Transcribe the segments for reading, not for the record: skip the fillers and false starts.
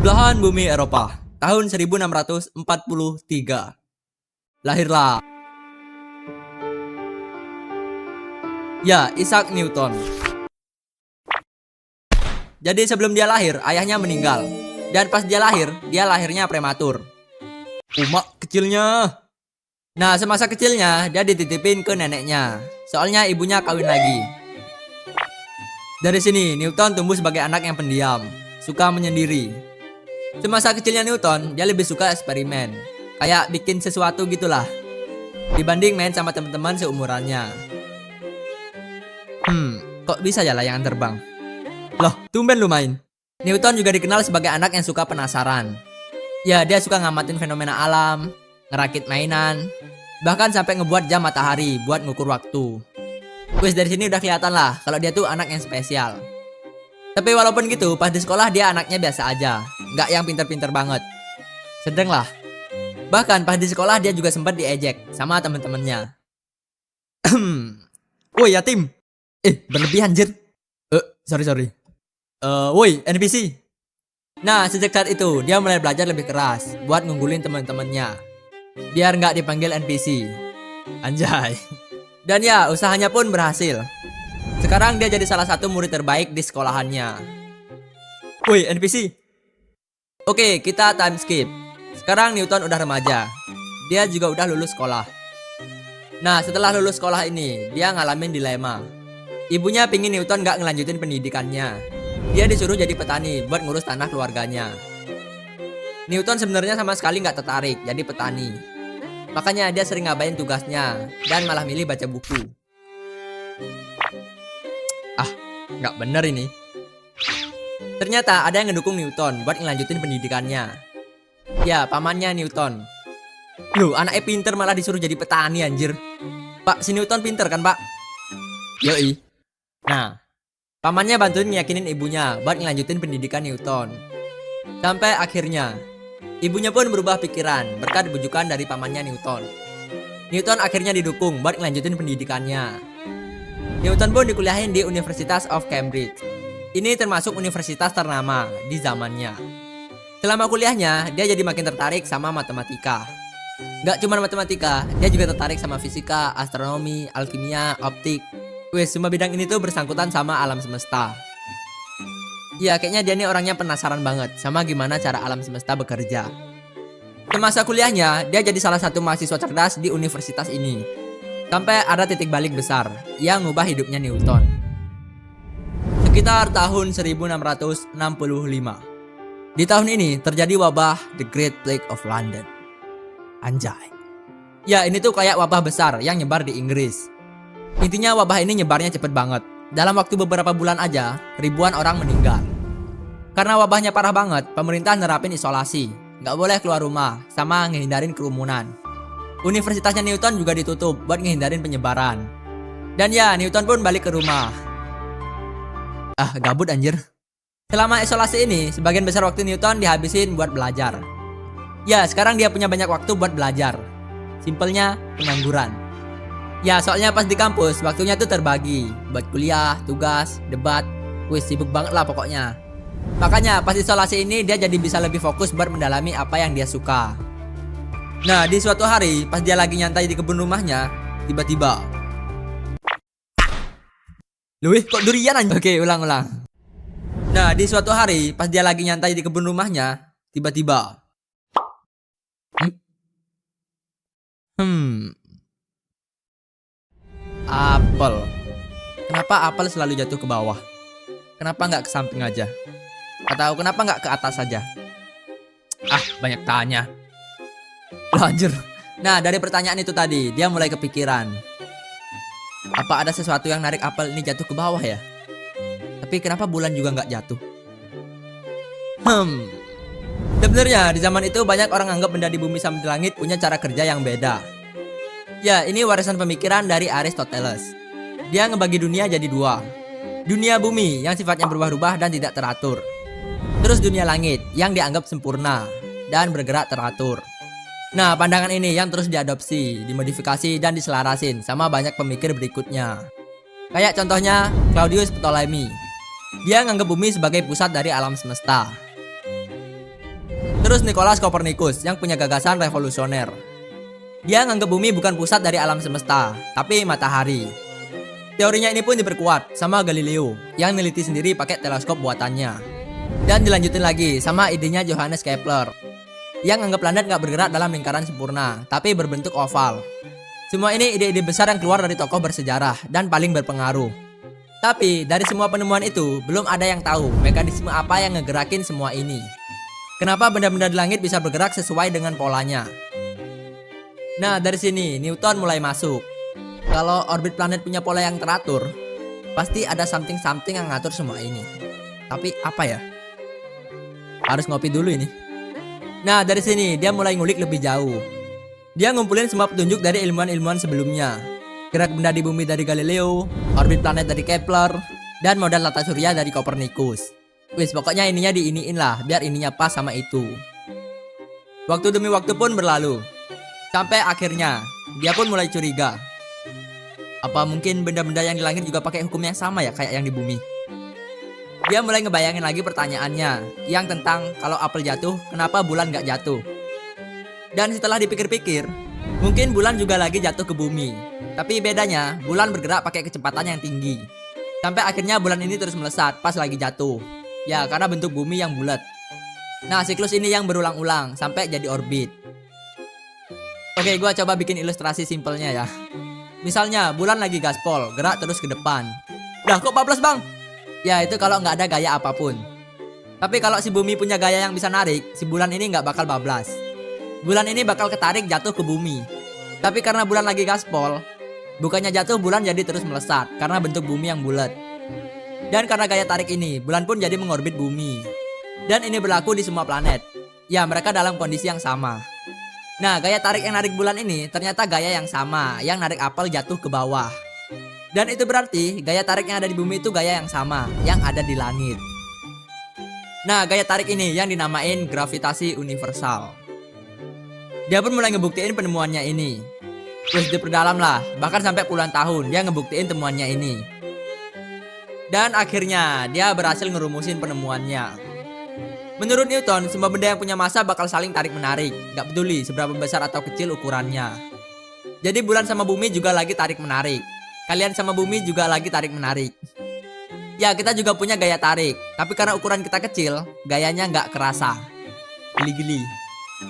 belahan bumi Eropa, tahun 1643. Lahirlah Isaac Newton. Jadi sebelum dia lahir, ayahnya meninggal. Dan pas dia lahirnya prematur. Umak kecilnya. Nah, semasa kecilnya, dia dititipin ke neneknya. Soalnya ibunya kawin lagi. Dari sini, Newton tumbuh sebagai anak yang pendiam, suka menyendiri. Semasa kecilnya Newton, dia lebih suka eksperimen. Kayak bikin sesuatu gitulah. Dibanding main sama teman-teman seumurannya. Kok bisa ya layangan terbang? Loh, tumben lu main. Newton juga dikenal sebagai anak yang suka penasaran. Ya, dia suka ngamatin fenomena alam, ngerakit mainan, bahkan sampai ngebuat jam matahari buat ngukur waktu. Wes dari sini udah kelihatan lah kalau dia tuh anak yang spesial. Tapi walaupun gitu, pas di sekolah dia anaknya biasa aja, nggak yang pinter-pinter banget. Sedang lah. Bahkan pas di sekolah dia juga sempat diejek sama temen-temennya. Woi yatim. Berlebihan anjir. Sorry. Woi NPC. Nah, sejak saat itu dia mulai belajar lebih keras buat ngunggulin teman-temannya, biar nggak dipanggil NPC. Anjay. Dan ya, usahanya pun berhasil. Sekarang dia jadi salah satu murid terbaik di sekolahannya. Woi NPC. Oke, kita time skip. Sekarang Newton udah remaja. Dia juga udah lulus sekolah. Nah, setelah lulus sekolah ini, dia ngalamin dilema. Ibunya pingin Newton gak ngelanjutin pendidikannya. Dia disuruh jadi petani buat ngurus tanah keluarganya. Newton sebenarnya sama sekali gak tertarik jadi petani. Makanya dia sering ngabain tugasnya dan malah milih baca buku. Gak bener ini. Ternyata ada yang ngedukung Newton buat ngelanjutin pendidikannya. Ya, pamannya Newton. Loh, anaknya pinter malah disuruh jadi petani anjir. Pak, si Newton pinter kan pak? Yoi. Nah, pamannya bantuin ngeyakinin ibunya buat ngelanjutin pendidikan Newton. Sampai akhirnya, ibunya pun berubah pikiran berkat bujukan dari pamannya Newton. Newton akhirnya didukung buat ngelanjutin pendidikannya. Newton pun dikuliahin di University of Cambridge. Ini termasuk universitas ternama di zamannya. Selama kuliahnya, dia jadi makin tertarik sama matematika. Gak cuma matematika, dia juga tertarik sama fisika, astronomi, alkimia, optik. Semua bidang ini tuh bersangkutan sama alam semesta. Ya, kayaknya dia nih orangnya penasaran banget sama gimana cara alam semesta bekerja. Semasa kuliahnya, dia jadi salah satu mahasiswa cerdas di universitas ini. Sampai ada titik balik besar yang ngubah hidupnya Newton. Sekitar tahun 1665. Di tahun ini terjadi wabah The Great Plague of London. Anjay. Ya, ini tuh kayak wabah besar yang nyebar di Inggris. Intinya wabah ini nyebarnya cepet banget. Dalam waktu beberapa bulan aja, ribuan orang meninggal. Karena wabahnya parah banget, pemerintah nerapin isolasi. Gak boleh keluar rumah, sama ngehindarin kerumunan. Universitasnya Newton juga ditutup buat ngehindarin penyebaran. Dan ya, Newton pun balik ke rumah. Gabut anjir. Selama isolasi ini, sebagian besar waktu Newton dihabisin buat belajar. Ya, sekarang dia punya banyak waktu buat belajar. Simpelnya, pengangguran. Ya, soalnya pas di kampus, waktunya tuh terbagi buat kuliah, tugas, debat. Sibuk banget lah pokoknya. Makanya pas isolasi ini dia jadi bisa lebih fokus buat mendalami apa yang dia suka. Nah, di suatu hari pas dia lagi nyantai di kebun rumahnya, tiba-tiba kok durian anjir? Oke, ulang. Nah, di suatu hari pas dia lagi nyantai di kebun rumahnya, tiba-tiba apel. Kenapa apel selalu jatuh ke bawah? Kenapa nggak ke samping aja? Atau kenapa nggak ke atas saja? Banyak tanya. Lanjut. Nah, dari pertanyaan itu tadi, dia mulai kepikiran. Apa ada sesuatu yang narik apel ini jatuh ke bawah ya? Tapi kenapa bulan juga nggak jatuh? Sebenarnya di zaman itu banyak orang anggap benda di bumi sama di langit punya cara kerja yang beda. Ya, ini warisan pemikiran dari Aristoteles. Dia ngebagi dunia jadi dua. Dunia bumi yang sifatnya berubah-ubah dan tidak teratur. Terus dunia langit yang dianggap sempurna dan bergerak teratur. Nah, pandangan ini yang terus diadopsi, dimodifikasi, dan diselarasin sama banyak pemikir berikutnya. Kayak contohnya Claudius Ptolemy. Dia nganggap bumi sebagai pusat dari alam semesta. Terus Nikolaus Kopernikus yang punya gagasan revolusioner. Dia nganggap bumi bukan pusat dari alam semesta, tapi matahari. Teorinya ini pun diperkuat sama Galileo yang neliti sendiri pakai teleskop buatannya. Dan dilanjutin lagi sama idenya Johannes Kepler yang anggap planet nggak bergerak dalam lingkaran sempurna, tapi berbentuk oval. Semua ini ide-ide besar yang keluar dari tokoh bersejarah dan paling berpengaruh. Tapi dari semua penemuan itu, belum ada yang tahu mekanisme apa yang ngegerakin semua ini. Kenapa benda-benda di langit bisa bergerak sesuai dengan polanya? Nah, dari sini Newton mulai masuk. Kalau orbit planet punya pola yang teratur, pasti ada something yang ngatur semua ini. Tapi apa ya? Harus ngopi dulu ini. Nah, dari sini dia mulai ngulik lebih jauh. Dia ngumpulin semua petunjuk dari ilmuwan-ilmuwan sebelumnya. Gerak benda di bumi dari Galileo, orbit planet dari Kepler, dan modal tata surya dari Kopernikus. Wis, pokoknya ininya diiniin lah, biar ininya pas sama itu. Waktu demi waktu pun berlalu. Sampai akhirnya, dia pun mulai curiga. Apa mungkin benda-benda yang di langit juga pakai hukum yang sama ya kayak yang di bumi? Dia mulai ngebayangin lagi pertanyaannya, yang tentang kalau apel jatuh, kenapa bulan nggak jatuh? Dan setelah dipikir-pikir, mungkin bulan juga lagi jatuh ke bumi. Tapi bedanya, bulan bergerak pakai kecepatan yang tinggi. Sampai akhirnya bulan ini terus melesat pas lagi jatuh. Ya, karena bentuk bumi yang bulat. Nah, siklus ini yang berulang-ulang sampai jadi orbit. Oke, gua coba bikin ilustrasi simpelnya ya. Misalnya, bulan lagi gaspol, gerak terus ke depan. Dah, kok bablas bang? Ya, itu kalau nggak ada gaya apapun. Tapi kalau si bumi punya gaya yang bisa narik, si bulan ini nggak bakal bablas. Bulan ini bakal ketarik jatuh ke bumi. Tapi karena bulan lagi gaspol, bukannya jatuh, bulan jadi terus melesat karena bentuk bumi yang bulat. Dan karena gaya tarik ini, bulan pun jadi mengorbit bumi. Dan ini berlaku di semua planet. Ya, mereka dalam kondisi yang sama. Nah, gaya tarik yang narik bulan ini ternyata gaya yang sama, yang narik apel jatuh ke bawah. Dan itu berarti gaya tarik yang ada di bumi itu gaya yang sama, yang ada di langit. Nah, gaya tarik ini yang dinamain gravitasi universal. Dia pun mulai ngebuktiin penemuannya ini. Terus diperdalam lah, bahkan sampai puluhan tahun dia ngebuktiin temuannya ini. Dan akhirnya dia berhasil ngerumusin penemuannya. Menurut Newton, semua benda yang punya massa bakal saling tarik-menarik, gak peduli seberapa besar atau kecil ukurannya. Jadi bulan sama bumi juga lagi tarik-menarik. Kalian sama bumi juga lagi tarik-menarik. Ya, kita juga punya gaya tarik, tapi karena ukuran kita kecil, gayanya gak kerasa. Geli-geli.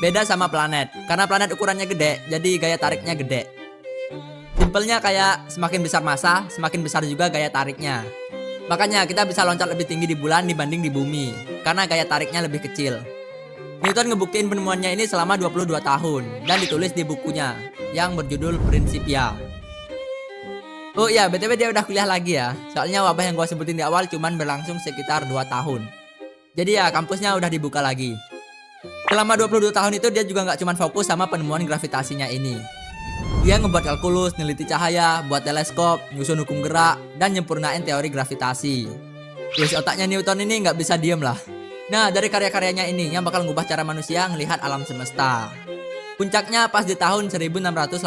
Beda sama planet, karena planet ukurannya gede, jadi gaya tariknya gede. Simpelnya kayak semakin besar massa, semakin besar juga gaya tariknya. Makanya kita bisa loncat lebih tinggi di bulan dibanding di bumi, karena gaya tariknya lebih kecil. Newton ngebuktiin penemuannya ini selama 22 tahun, dan ditulis di bukunya, yang berjudul Principia. Oh iya, BTW dia udah kuliah lagi ya, soalnya wabah yang gua sebutin di awal cuman berlangsung sekitar 2 tahun. Jadi ya, kampusnya udah dibuka lagi. Selama 22 tahun itu dia juga gak cuman fokus sama penemuan gravitasinya ini. Dia ngebuat kalkulus, neliti cahaya, buat teleskop, nyusun hukum gerak, dan nyempurnain teori gravitasi. Terus otaknya Newton ini nggak bisa diem lah. Nah, dari karya-karyanya ini yang bakal ngubah cara manusia ngelihat alam semesta. Puncaknya pas di tahun 1687.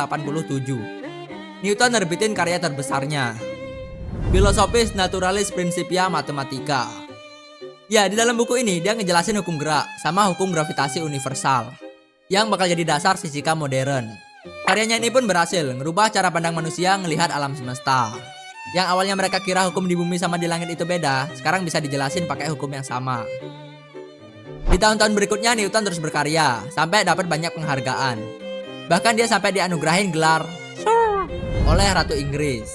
Newton nerbitin karya terbesarnya, Philosophis Naturalis Principia Mathematica. Ya, di dalam buku ini dia ngejelasin hukum gerak sama hukum gravitasi universal yang bakal jadi dasar fisika modern. Karyanya ini pun berhasil ngerubah cara pandang manusia ngelihat alam semesta. Yang awalnya mereka kira hukum di bumi sama di langit itu beda, sekarang bisa dijelasin pakai hukum yang sama. Di tahun-tahun berikutnya Newton terus berkarya sampai dapat banyak penghargaan. Bahkan dia sampai dianugerahin gelar Sir oleh Ratu Inggris.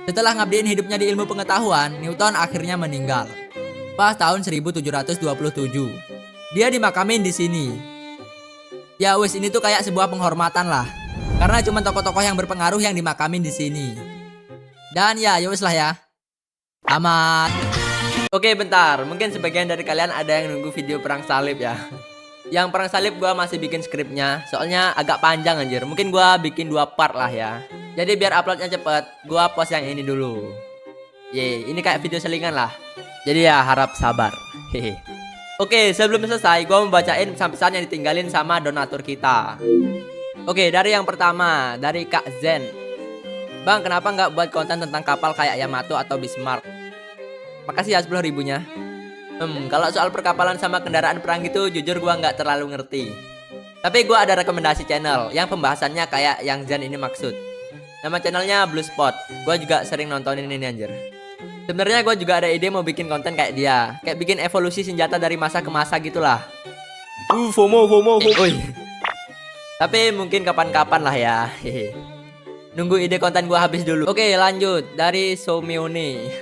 Setelah ngabdiin hidupnya di ilmu pengetahuan, Newton akhirnya meninggal pas tahun 1727. Dia dimakamin di sini. Ya wis, ini tuh kayak sebuah penghormatan lah, karena cuma tokoh-tokoh yang berpengaruh yang dimakamin di sini. Dan ya wis lah ya. Tamat. Oke, bentar, mungkin sebagian dari kalian ada yang nunggu video perang salib ya. Yang perang salib gua masih bikin skripnya, soalnya agak panjang anjir. Mungkin gua bikin 2 part lah ya. Jadi biar uploadnya cepet, gua post yang ini dulu. Ini kayak video selingan lah. Jadi ya harap sabar. Hehe. Oke, sebelum selesai, gue mau bacain pesan-pesan yang ditinggalin sama donatur kita. Oke, dari yang pertama, dari Kak Zen. Bang, kenapa nggak buat konten tentang kapal kayak Yamato atau Bismarck? Makasih ya 10 ribunya. Kalau soal perkapalan sama kendaraan perang gitu, jujur gua nggak terlalu ngerti. Tapi gua ada rekomendasi channel yang pembahasannya kayak yang Zan ini maksud. Nama channelnya Blue Spot. Gua juga sering nontonin ini anjir. Sebenarnya gua juga ada ide mau bikin konten kayak dia, kayak bikin evolusi senjata dari masa ke masa gitulah. FOMO. Tapi mungkin kapan-kapan lah ya. Hehe. Nunggu ide konten gua habis dulu. Oke, lanjut dari Somione.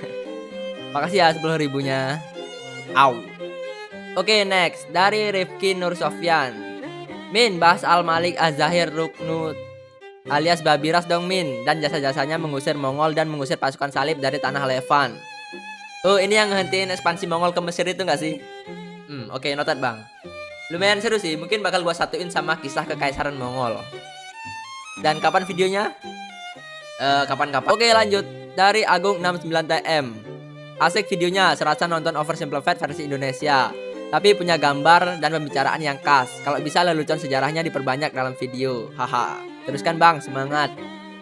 Makasih ya 10 ribunya. Au. Oke, next dari Rifki Nur Sofyan. Min, bahas Al-Malik Az-Zahir Ruknut alias Babiras dong Min, dan jasa-jasanya mengusir Mongol dan mengusir pasukan salib dari tanah Levan. Oh, ini yang ngehentiin ekspansi Mongol ke Mesir itu gak sih? Oke, noted bang. Lumayan seru sih, mungkin bakal gua satuin sama kisah kekaisaran Mongol. Dan kapan videonya? Kapan-kapan. Oke, lanjut dari Agung 69TM. Asik videonya, serasa nonton Oversimplified versi Indonesia, tapi punya gambar dan pembicaraan yang khas. Kalau bisa lelucon sejarahnya diperbanyak dalam video. Haha. Teruskan bang, semangat.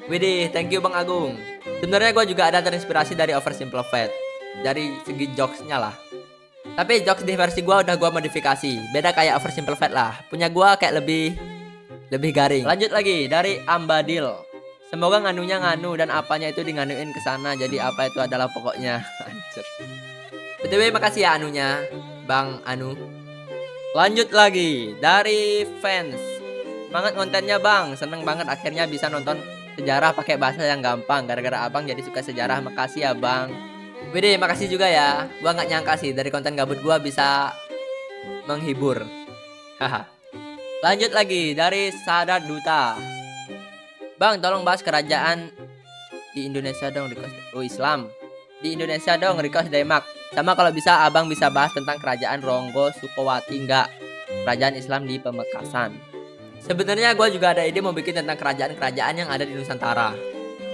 Widih, thank you bang Agung. Sebenarnya gue juga ada terinspirasi dari Oversimplified, dari segi jokesnya lah. Tapi jokes di versi gue udah gue modifikasi, beda kayak Oversimplified lah. Punya gue kayak lebih garing. Lanjut lagi dari Ambadil. Semoga nganunya nganu dan apanya itu dinganuin ke sana. Jadi apa itu adalah pokoknya. Anjir. BTW makasih ya anunya, Bang Anu. Lanjut lagi dari fans. Semangat kontennya bang, seneng banget akhirnya bisa nonton sejarah pakai bahasa yang gampang. Gara-gara abang jadi suka sejarah, makasih ya bang. Wede, makasih juga ya. Gua nggak nyangka sih dari konten gabut gua bisa menghibur. Haha. Lanjut lagi dari Sadat Duta. Bang, tolong bahas kerajaan di Indonesia dong, request. Oh, Islam. Di Indonesia dong, request Demak. Sama kalau bisa abang bisa bahas tentang kerajaan Ronggo Sukowati enggak? Kerajaan Islam di Pemekasan. Sebenarnya gue juga ada ide mau bikin tentang kerajaan-kerajaan yang ada di Nusantara.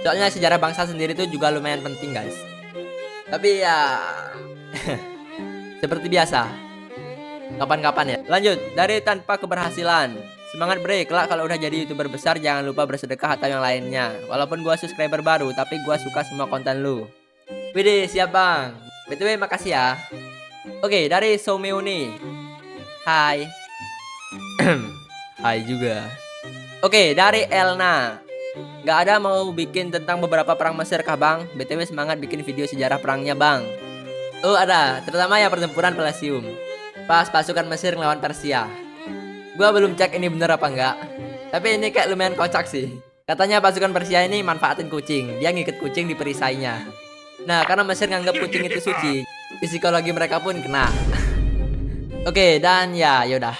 Soalnya sejarah bangsa sendiri itu juga lumayan penting guys. Tapi ya seperti biasa, kapan-kapan ya. Lanjut dari Tanpa Keberhasilan. Semangat bre, kelak kalau udah jadi YouTuber besar jangan lupa bersedekah atau yang lainnya. Walaupun gue subscriber baru, tapi gue suka semua konten lu. Widih, siap bang. BTW makasih ya. Oke, dari Someuni. Hai. Hai juga. Oke, dari Elna. Gak ada mau bikin tentang beberapa perang Mesir kah bang? BTW semangat bikin video sejarah perangnya bang. Oh ada, terutama ya pertempuran Pelasium. Pas pasukan Mesir ngelawan Persia. Gua belum cek ini bener apa enggak. Tapi ini kayak lumayan kocak sih. Katanya pasukan Persia ini manfaatin kucing. Dia ngikat kucing di perisainya. Nah karena Mesir nganggap kucing itu suci, psikologi mereka pun kena. Oke, dan ya yaudah.